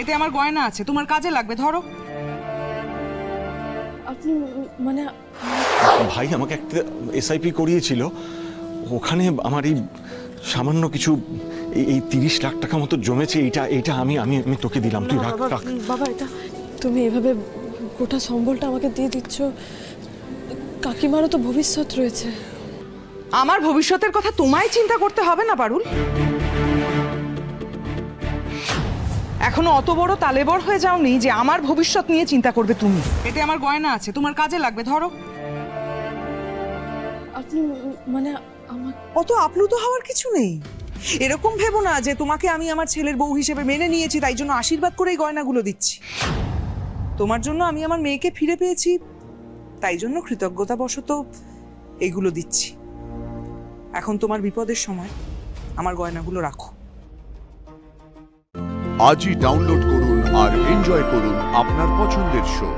এতে আমার গয়না আছে, তোমার কাজে লাগবে, ধরো। আপনি মানে ভাই আমাকে একটা এসআইপি করিয়েছিল, ওখানে আমার এই সামান্য কিছু এই 30 লাখ টাকা মতো জমেছে। এইটা আমি আমি আমি তোকে দিলাম, তুই রাখ রাখ। বাবা, এটা তুমি এভাবে গোটা সম্বলটা আমাকে দিয়ে দিচ্ছ, কাকিমারও তো ভবিষ্যৎ রয়েছে। আমার ভবিষ্যতের কথা তোমায় চিন্তা করতে হবে না পারুল। এখনো অত বড় তালেবর হয়ে যাওনি যে আমার ভবিষ্যৎ নিয়ে চিন্তা করবে তুমি। এতে আমার গয়না আছে, তোমার কাজে লাগবে, ধরো। আপনি মানে আমার অত আপ্লুত হওয়ার কিছু নেই। এরকম ভেবো না যে তোমাকে আমি আমার ছেলের বউ হিসেবে মেনে নিয়েছি, তাই জন্য আশীর্বাদ করে এই গয়নাগুলো দিচ্ছি। তোমার জন্য আমি আমার মেয়েকে ফিরে পেয়েছি, তাই জন্য কৃতজ্ঞতাবশত এইগুলো দিচ্ছি। এখন তোমার বিপদের সময় আমার গয়নাগুলো রাখো। আজই ডাউনলোড করুন আর এনজয় করুন আপনার পছন্দের শো।